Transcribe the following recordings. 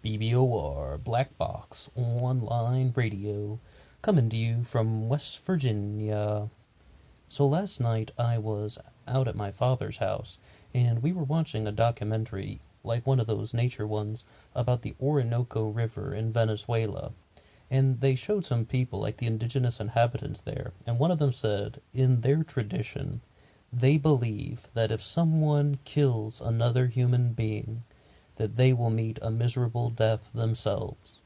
BBOR, Black Box, online radio, coming to you from West Virginia. So last night I was out at my father's house, and we were watching a documentary, like one of those nature ones, about the Orinoco River in Venezuela. And they showed some people, like the indigenous inhabitants there, and one of them said, in their tradition, they believe that if someone kills another human being, that they will meet a miserable death themselves.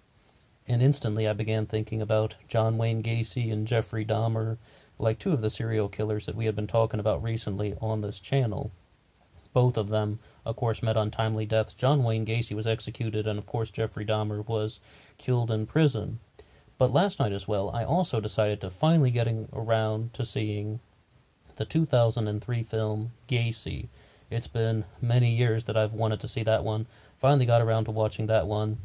And instantly I began thinking about John Wayne Gacy and Jeffrey Dahmer, like two of the serial killers that we had been talking about recently on this channel. Both of them, of course, met untimely deaths. John Wayne Gacy was executed, and of course Jeffrey Dahmer was killed in prison. But last night as well, I also decided to finally getting around to seeing the 2003 film Gacy. It's been many years that I've wanted to see that one. Finally got around to watching that one.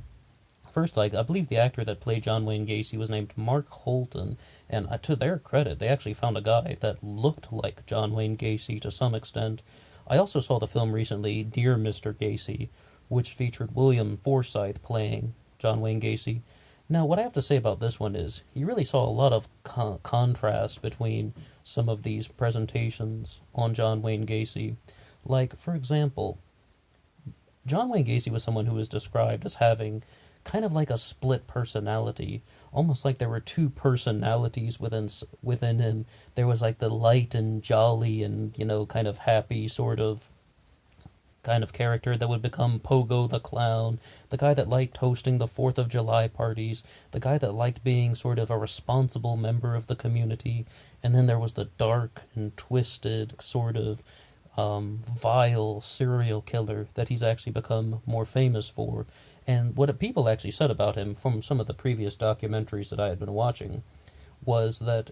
First, I believe the actor that played John Wayne Gacy was named Mark Holton, and to their credit, they actually found a guy that looked like John Wayne Gacy to some extent. I also saw the film recently, Dear Mr. Gacy, which featured William Forsythe playing John Wayne Gacy. Now, what I have to say about this one is, you really saw a lot of contrast between some of these presentations on John Wayne Gacy. Like, for example, John Wayne Gacy was someone who was described as having kind of like a split personality, almost like there were two personalities within him. There was like the light and jolly and, kind of happy kind of character that would become Pogo the Clown, the guy that liked hosting the 4th of July parties, the guy that liked being sort of a responsible member of the community, and then there was the dark and twisted sort of vile serial killer that he's actually become more famous for. And what people actually said about him from some of the previous documentaries that I had been watching was that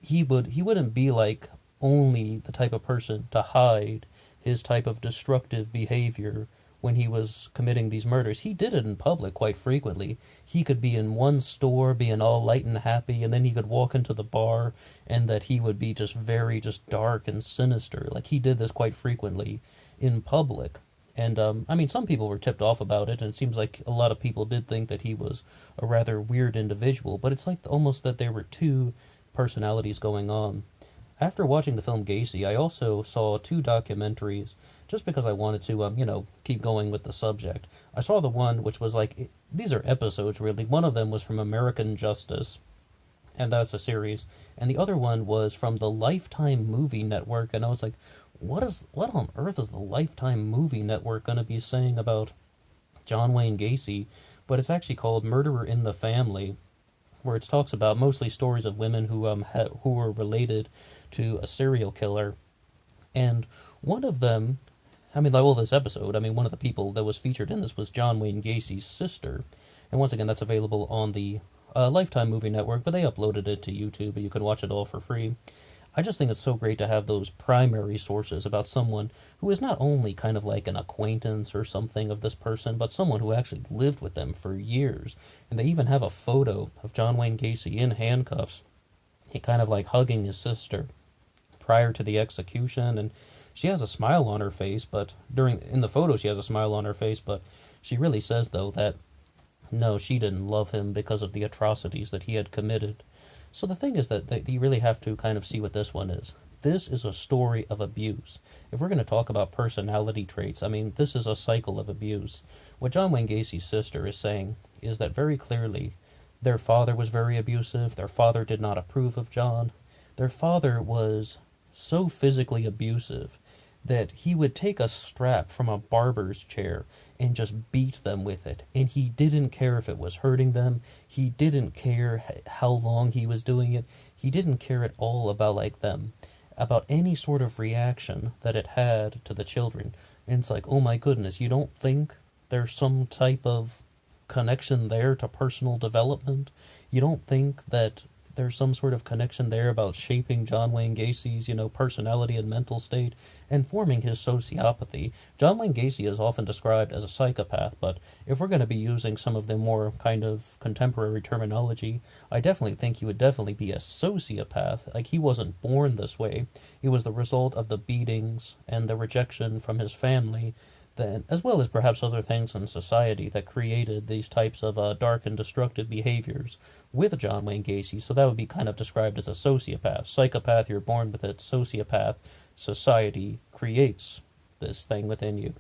he wouldn't be like only the type of person to hide his type of destructive behavior when he was committing these murders. He did it in public quite frequently. He could be in one store being all light and happy, and then he could walk into the bar and that he would be just very dark and sinister. Like, he did this quite frequently in public. And, some people were tipped off about it, and it seems like a lot of people did think that he was a rather weird individual, but it's like almost that there were two personalities going on. After watching the film Gacy, I also saw two documentaries, just because I wanted to, keep going with the subject. I saw the one which was these are episodes really. One of them was from American Justice, and that's a series, and the other one was from the Lifetime Movie Network, and I was like, what on earth is the Lifetime Movie Network going to be saying about John Wayne Gacy? But it's actually called Murderer in the Family, where it talks about mostly stories of women who were related to a serial killer. And one of them, this episode, one of the people that was featured in this was John Wayne Gacy's sister. And once again, that's available on the Lifetime Movie Network, but they uploaded it to YouTube, and you can watch it all for free. I just think it's so great to have those primary sources about someone who is not only kind of like an acquaintance or something of this person, but someone who actually lived with them for years. And they even have a photo of John Wayne Gacy in handcuffs, he kind of like hugging his sister prior to the execution, and she has a smile on her face, but in the photo she has a smile on her face, but she really says, though, that no, she didn't love him because of the atrocities that he had committed. So the thing is that you really have to kind of see what this one is. This is a story of abuse. If we're going to talk about personality traits, this is a cycle of abuse. What John Wayne Gacy's sister is saying is that very clearly their father was very abusive. Their father did not approve of John. Their father was so physically abusive that he would take a strap from a barber's chair and just beat them with it. And he didn't care if it was hurting them. He didn't care how long he was doing it. He didn't care at all about any sort of reaction that it had to the children. And it's like, oh my goodness, you don't think there's some type of connection there to personal development? You don't think that there's some sort of connection there about shaping John Wayne Gacy's, personality and mental state and forming his sociopathy? John Wayne Gacy is often described as a psychopath, but if we're going to be using some of the more kind of contemporary terminology, I definitely think he would definitely be a sociopath. Like, he wasn't born this way. It was the result of the beatings and the rejection from his family then, as well as perhaps other things in society that created these types of dark and destructive behaviors with John Wayne Gacy. So that would be kind of described as a sociopath. Psychopath, you're born with it. Sociopath, society creates this thing within you.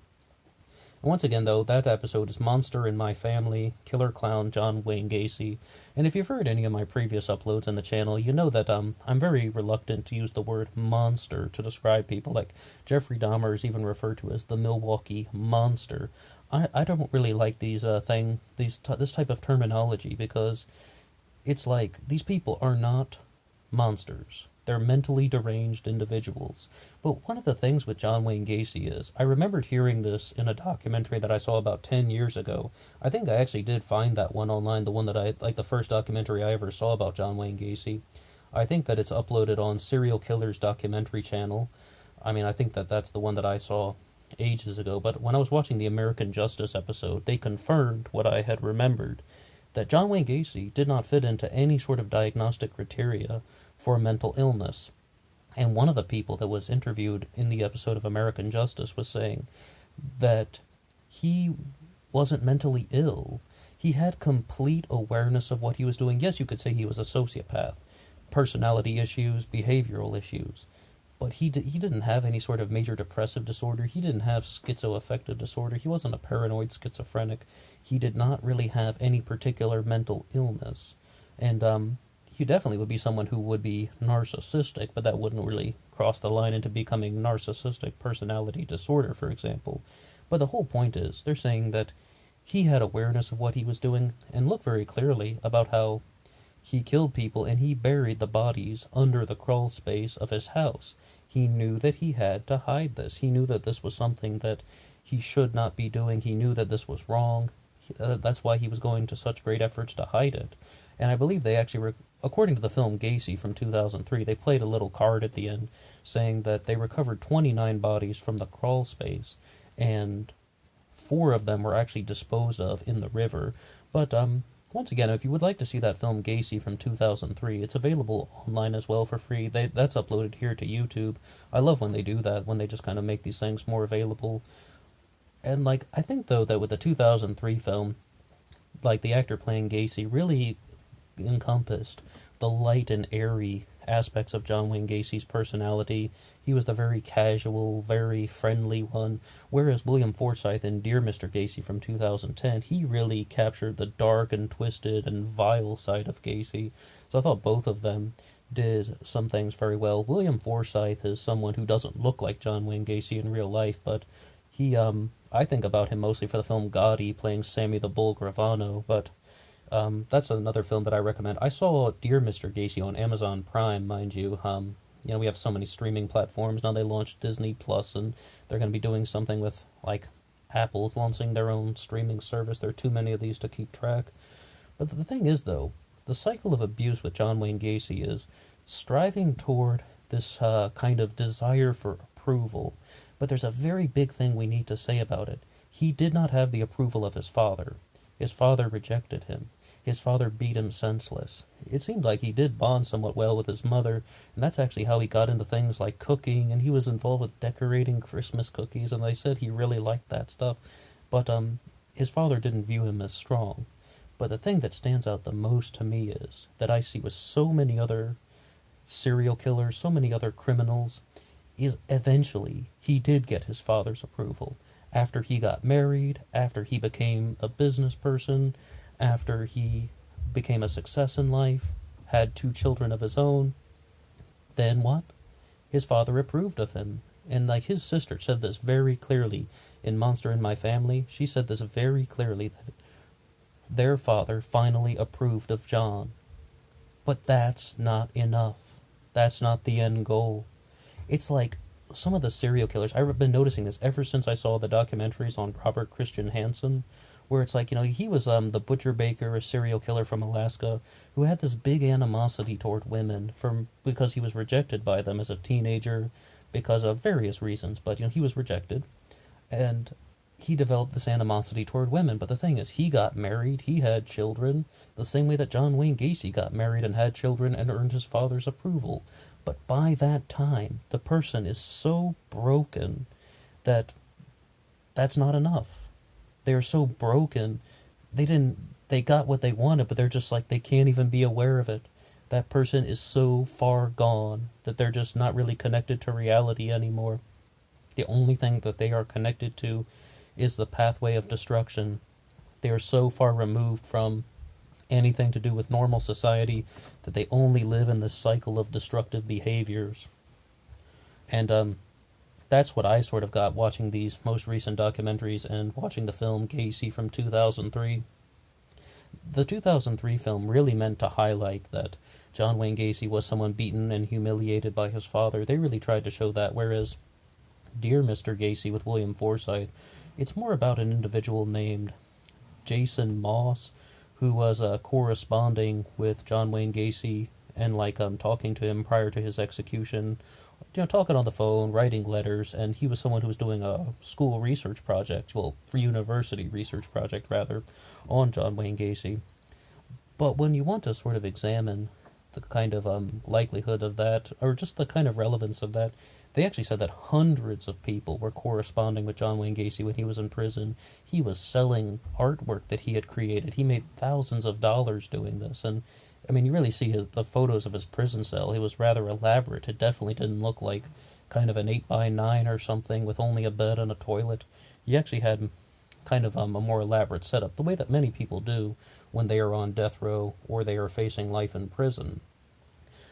And once again, though, that episode is Monster in My Family, Killer Clown John Wayne Gacy. And if you've heard any of my previous uploads on the channel, you know that I'm very reluctant to use the word monster to describe people. Like, Jeffrey Dahmer is even referred to as the Milwaukee Monster. I don't really like this type of terminology, because it's like, these people are not monsters. They're mentally deranged individuals. But one of the things with John Wayne Gacy is, I remembered hearing this in a documentary that I saw about 10 years ago. I think I actually did find that one online, the one that the first documentary I ever saw about John Wayne Gacy. I think that it's uploaded on Serial Killer's documentary channel. I mean, I think that that's the one that I saw ages ago. But when I was watching the American Justice episode, they confirmed what I had remembered, that John Wayne Gacy did not fit into any sort of diagnostic criteria for mental illness. And one of the people that was interviewed in the episode of American Justice was saying that he wasn't mentally ill. He had complete awareness of what he was doing. Yes, you could say he was a sociopath. Personality issues, behavioral issues. But he didn't have any sort of major depressive disorder. He didn't have schizoaffective disorder. He wasn't a paranoid schizophrenic. He did not really have any particular mental illness. And he definitely would be someone who would be narcissistic, but that wouldn't really cross the line into becoming narcissistic personality disorder, for example. But the whole point is, they're saying that he had awareness of what he was doing, and looked very clearly about how he killed people and he buried the bodies under the crawl space of his house. He knew that he had to hide this. He knew that this was something that he should not be doing. He knew that this was wrong. That's why he was going to such great efforts to hide it. And I believe they actually, according to the film Gacy from 2003, they played a little card at the end saying that they recovered 29 bodies from the crawl space, and 4 of them were actually disposed of in the river. But once again, if you would like to see that film Gacy from 2003, it's available online as well for free. That's uploaded here to YouTube. I love when they do that, when they just kind of make these things more available. And, like, I think, though, that with the 2003 film, like, the actor playing Gacy really encompassed the light and airy aspects of John Wayne Gacy's personality. He was the very casual, very friendly one, whereas William Forsythe in Dear Mr. Gacy from 2010, he really captured the dark and twisted and vile side of Gacy. So I thought both of them did some things very well. William Forsythe is someone who doesn't look like John Wayne Gacy in real life, but he, I think about him mostly for the film Gotti, playing Sammy the Bull Gravano, but that's another film that I recommend. I saw Dear Mr. Gacy on Amazon Prime, mind you. You know, we have so many streaming platforms. Now they launched Disney Plus, and they're going to be doing something with, like, Apple's launching their own streaming service. There are too many of these to keep track. But the thing is, though, the cycle of abuse with John Wayne Gacy is striving toward this kind of desire for approval. But there's a very big thing we need to say about it. He did not have the approval of his father. His father rejected him. His father beat him senseless. It seemed like he did bond somewhat well with his mother, and that's actually how he got into things like cooking, and he was involved with decorating Christmas cookies, and they said he really liked that stuff. But his father didn't view him as strong. But the thing that stands out the most to me is that I see with so many other serial killers, so many other criminals, is eventually he did get his father's approval. After he got married, after he became a business person, after he became a success in life, had 2 children of his own, then what? His father approved of him. And like his sister said this very clearly in Monster in My Family, she said this very clearly, that their father finally approved of John. But that's not enough. That's not the end goal. It's like some of the serial killers, I've been noticing this ever since I saw the documentaries on Robert Christian Hansen, where it's like, you know, he was the butcher baker, a serial killer from Alaska, who had this big animosity toward women because he was rejected by them as a teenager because of various reasons, but, you know, he was rejected, and he developed this animosity toward women. But the thing is, he got married, he had children, the same way that John Wayne Gacy got married and had children and earned his father's approval. But by that time, the person is so broken that that's not enough. They're so broken. They got what they wanted, but they're just like, they can't even be aware of it. That person is so far gone that they're just not really connected to reality anymore. The only thing that they are connected to is the pathway of destruction. They are so far removed from anything to do with normal society that they only live in this cycle of destructive behaviors. And that's what I sort of got watching these most recent documentaries and watching the film Gacy from 2003. The 2003 film really meant to highlight that John Wayne Gacy was someone beaten and humiliated by his father. They really tried to show that, whereas Dear Mr. Gacy with William Forsythe, it's more about an individual named Jason Moss, who was corresponding with John Wayne Gacy and talking to him prior to his execution, talking on the phone, writing letters, and he was someone who was doing a school research project, for university research project rather, on John Wayne Gacy. But when you want to sort of examine the kind of likelihood of that, or just the kind of relevance of that, they actually said that hundreds of people were corresponding with John Wayne Gacy when he was in prison. He was selling artwork that he had created. He made thousands of dollars doing this. And, I mean, you really see the photos of his prison cell. It was rather elaborate. It definitely didn't look like kind of an 8x9 or something with only a bed and a toilet. He actually had kind of a more elaborate setup, the way that many people do when they are on death row or they are facing life in prison.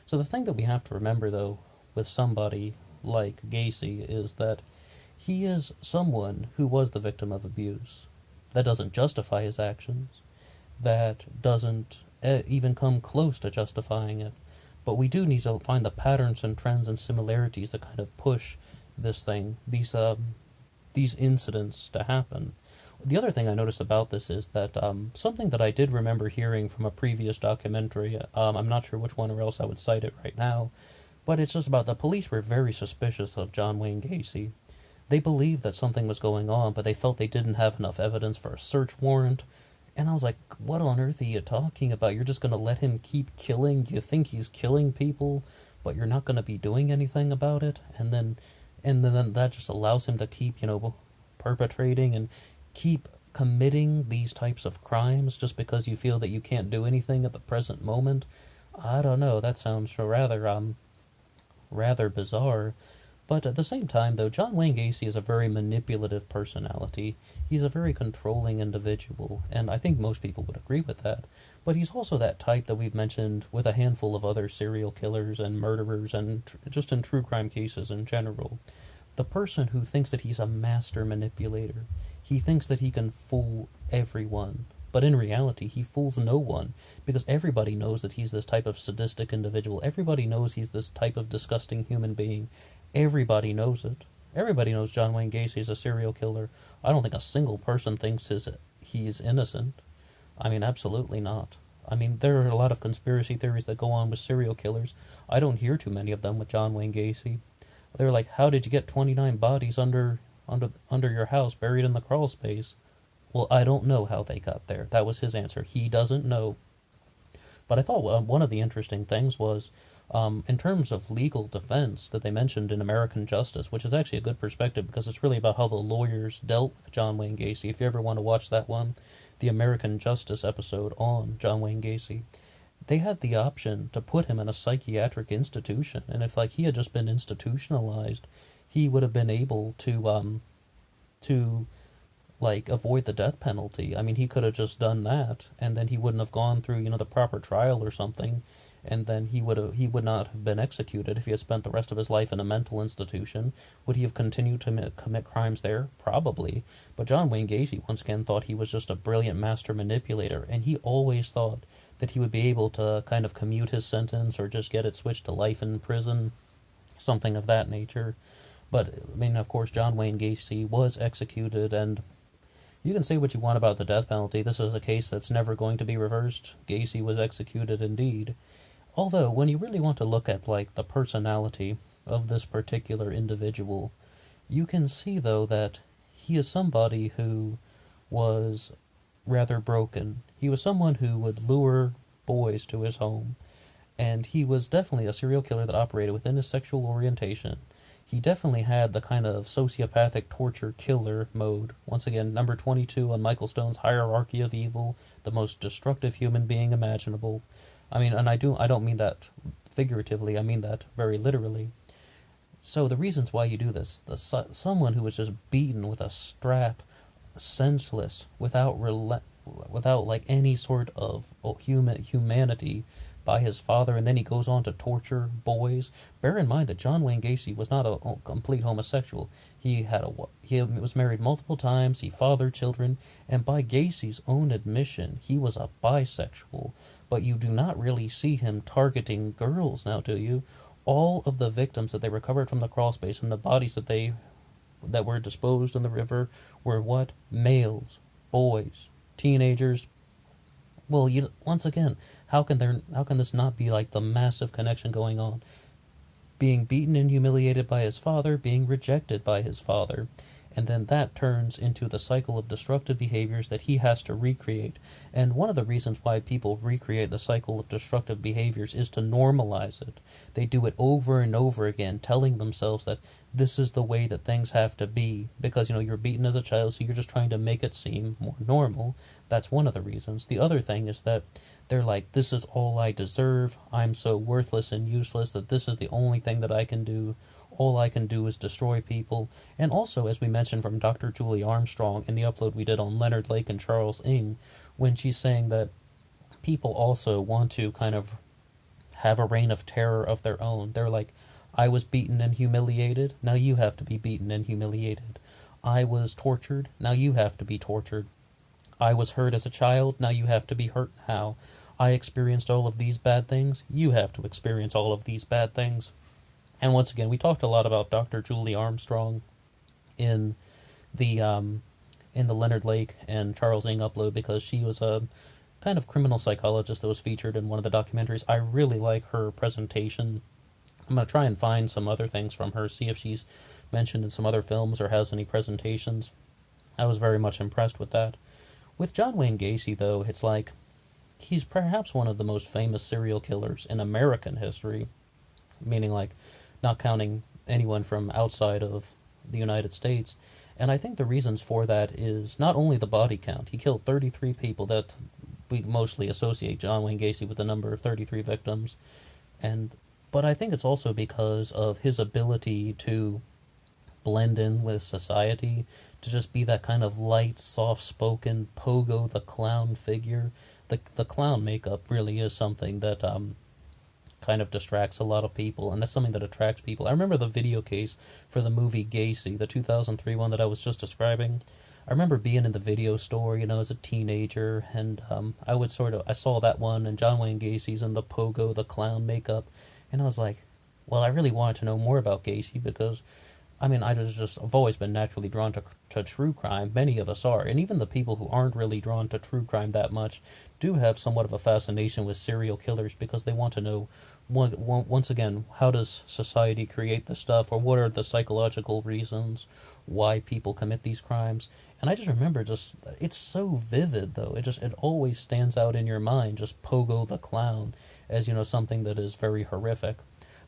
So the thing that we have to remember, though, with somebody like Gacy is that he is someone who was the victim of abuse. That doesn't justify his actions. That doesn't even come close to justifying it. But we do need to find the patterns and trends and similarities that kind of push this thing, these incidents to happen. The other thing I noticed about this is that something that I did remember hearing from a previous documentary, I'm not sure which one or else I would cite it right now, but it's just about the police were very suspicious of John Wayne Gacy. They believed that something was going on, but they felt they didn't have enough evidence for a search warrant. And I was like, what on earth are you talking about? You're just going to let him keep killing? Do you think he's killing people, but you're not going to be doing anything about it? And then that just allows him to keep, perpetrating and keep committing these types of crimes just because you feel that you can't do anything at the present moment? I don't know. That sounds rather bizarre. But at the same time, though, John Wayne Gacy is a very manipulative personality. He's a very controlling individual, and I think most people would agree with that. But he's also that type that we've mentioned with a handful of other serial killers and murderers and just in true crime cases in general. The person who thinks that he's a master manipulator. He thinks that he can fool everyone. But in reality, he fools no one, because everybody knows that he's this type of sadistic individual. Everybody knows he's this type of disgusting human being. Everybody knows it. Everybody knows John Wayne Gacy is a serial killer. I don't think a single person thinks he's innocent. I mean, absolutely not. I mean, there are a lot of conspiracy theories that go on with serial killers. I don't hear too many of them with John Wayne Gacy. They're like, how did you get 29 bodies under your house buried in the crawl space? Well, I don't know how they got there. That was his answer. He doesn't know. But I thought one of the interesting things was, in terms of legal defense that they mentioned in American Justice, which is actually a good perspective because it's really about how the lawyers dealt with John Wayne Gacy. If you ever want to watch that one, the American Justice episode on John Wayne Gacy, they had the option to put him in a psychiatric institution. And if he had just been institutionalized, he would have been able to avoid the death penalty. I mean, he could have just done that, and then he wouldn't have gone through, the proper trial or something, and then he would not have been executed if he had spent the rest of his life in a mental institution. Would he have continued to commit crimes there? Probably. But John Wayne Gacy, once again, thought he was just a brilliant master manipulator, and he always thought that he would be able to kind of commute his sentence or just get it switched to life in prison, something of that nature. But, I mean, of course, John Wayne Gacy was executed, and you can say what you want about the death penalty. This is a case that's never going to be reversed. Gacy was executed indeed. Although, when you really want to look at, the personality of this particular individual, you can see, though, that he is somebody who was rather broken. He was someone who would lure boys to his home, and he was definitely a serial killer that operated within his sexual orientation. he definitely had the kind of sociopathic torture killer mode. Once again, number 22 on Michael Stone's hierarchy of evil, the most destructive human being imaginable. I mean, and I don't mean that figuratively, I mean that very literally. So the reasons why you do this, someone who was just beaten with a strap, senseless, without like any sort of humanity by his father, and then he goes on to torture boys. Bear in mind that John Wayne Gacy was not a complete homosexual. He was married multiple times. He fathered children, and by Gacy's own admission, he was a bisexual. But you do not really see him targeting girls now, do you? All of the victims that they recovered from the crawl space and the bodies that were disposed in the river were what? Males, boys, teenagers. Well, once again, how can this not be like the massive connection going on? Being beaten and humiliated by his father, being rejected by his father. And then that turns into the cycle of destructive behaviors that he has to recreate. And one of the reasons why people recreate the cycle of destructive behaviors is to normalize it. They do it over and over again, telling themselves that this is the way that things have to be. Because, you're beaten as a child, so you're just trying to make it seem more normal. That's one of the reasons. The other thing is that they're like, this is all I deserve. I'm so worthless and useless that this is the only thing that I can do. All I can do is destroy people. And also, as we mentioned from Dr. Julie Armstrong in the upload we did on Leonard Lake and Charles Ng, when she's saying that people also want to kind of have a reign of terror of their own. They're like, I was beaten and humiliated, now you have to be beaten and humiliated. I was tortured, now you have to be tortured. I was hurt as a child, now you have to be hurt now. I experienced all of these bad things, you have to experience all of these bad things. And once again, we talked a lot about Dr. Julie Armstrong in the Leonard Lake and Charles Ng upload because she was a kind of criminal psychologist that was featured in one of the documentaries. I really like her presentation. I'm going to try and find some other things from her, see if she's mentioned in some other films or has any presentations. I was very much impressed with that. With John Wayne Gacy, though, it's like he's perhaps one of the most famous serial killers in American history, meaning like not counting anyone from outside of the United States. And I think the reasons for that is not only the body count. He killed 33 people. That we mostly associate John Wayne Gacy with the number of 33 victims. But I think it's also because of his ability to blend in with society, to just be that kind of light, soft-spoken, Pogo the Clown figure. The clown makeup really is something that kind of distracts a lot of people, and that's something that attracts people. I remember the video case for the movie Gacy, the 2003 one that I was just describing. I remember being in the video store, as a teenager, and I saw that one, and John Wayne Gacy's in the Pogo the Clown makeup, and I was like, well, I really wanted to know more about Gacy because, I've always been naturally drawn to true crime. Many of us are, and even the people who aren't really drawn to true crime that much do have somewhat of a fascination with serial killers because they want to know, once again, how does society create this stuff, or what are the psychological reasons why people commit these crimes. And I just remember it's so vivid, though. It always stands out in your mind, just Pogo the Clown, as, something that is very horrific.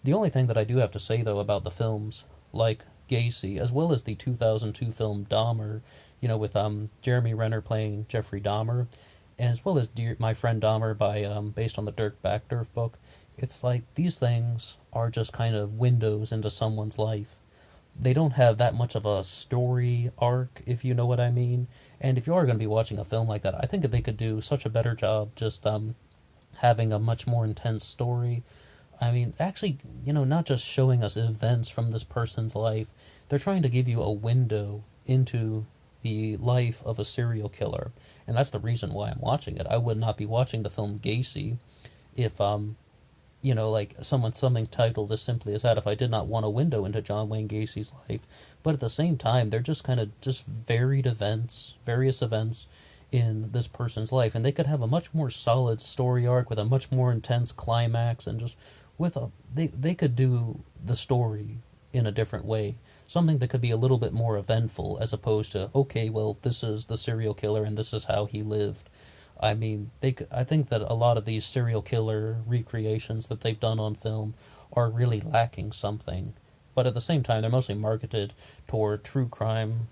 The only thing that I do have to say, though, about the films, like Gacy, as well as the 2002 film Dahmer, with Jeremy Renner playing Jeffrey Dahmer, as well as My Friend Dahmer based on the Dirk Backdorf book, it's like these things are just kind of windows into someone's life. They don't have that much of a story arc, if you know what I mean. And if you are going to be watching a film like that, I think that they could do such a better job just having a much more intense story. Actually, not just showing us events from this person's life. They're trying to give you a window into the life of a serial killer. And that's the reason why I'm watching it. I would not be watching the film Gacy if, something titled as simply as that, if I did not want a window into John Wayne Gacy's life. But at the same time, they're just kind of just various events in this person's life. And they could have a much more solid story arc with a much more intense climax and just they could do the story in a different way. Something that could be a little bit more eventful as opposed to, okay, well, this is the serial killer and this is how he lived. I think that a lot of these serial killer recreations that they've done on film are really lacking something. but at the same time, they're mostly marketed toward true crime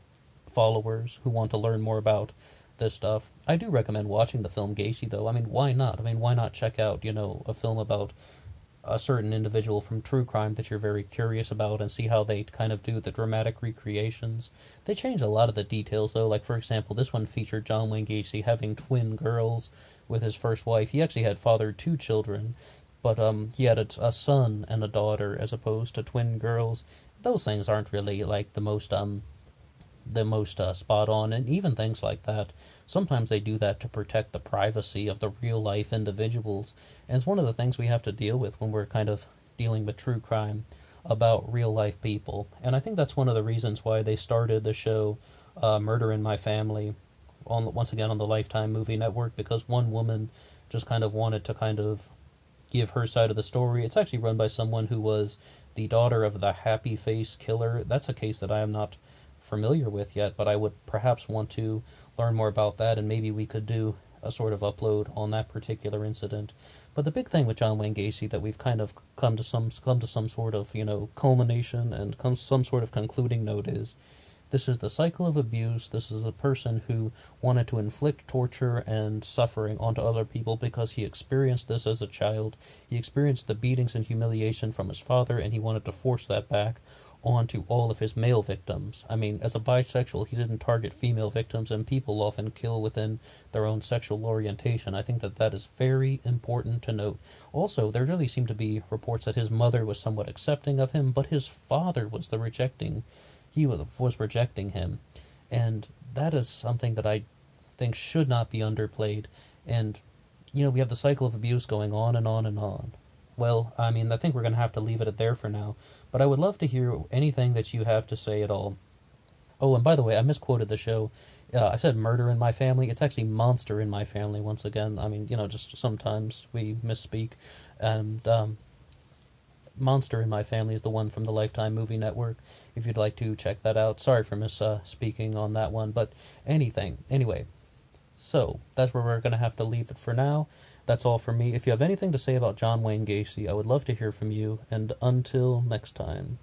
followers who want to learn more about this stuff. I do recommend watching the film Gacy, though. I mean, why not? I mean, why not check out, a film about a certain individual from true crime that you're very curious about and see how they kind of do the dramatic recreations. They change a lot of the details, though. Like, for example, this one featured John Wayne Gacy having twin girls with his first wife. He actually had fathered two children, but he had a son and a daughter as opposed to twin girls. Those things aren't really like the most spot on, and even things like that. Sometimes they do that to protect the privacy of the real life individuals, and it's one of the things we have to deal with when we're kind of dealing with true crime about real life people. And I think that's one of the reasons why they started the show Murder in My Family once again on the Lifetime Movie Network, because one woman just kind of wanted to kind of give her side of the story. It's actually run by someone who was the daughter of the Happy Face Killer. That's a case that I am not familiar with yet, but I would perhaps want to learn more about that, and maybe we could do a sort of upload on that particular incident. But the big thing with John Wayne Gacy that we've kind of come to some sort of culmination and some sort of concluding note is, this is the cycle of abuse. This is a person who wanted to inflict torture and suffering onto other people because he experienced this as a child. He experienced the beatings and humiliation from his father, and he wanted to force that back onto all of his male victims. I mean, as a bisexual, he didn't target female victims, and people often kill within their own sexual orientation. I think that is very important to note. Also, there really seem to be reports that his mother was somewhat accepting of him, but his father was he was rejecting him. And that is something that I think should not be underplayed. And, we have the cycle of abuse going on and on and on. Well, I mean, I think we're going to have to leave it at there for now, but I would love to hear anything that you have to say at all. Oh, and by the way, I misquoted the show. I said Murder in My Family. It's actually Monster in My Family, once again. I mean, just sometimes we misspeak. And Monster in My Family is the one from the Lifetime Movie Network, if you'd like to check that out. Sorry for misspeaking on that one, but anyway. So, that's where we're going to have to leave it for now. That's all from me. If you have anything to say about John Wayne Gacy, I would love to hear from you, and until next time.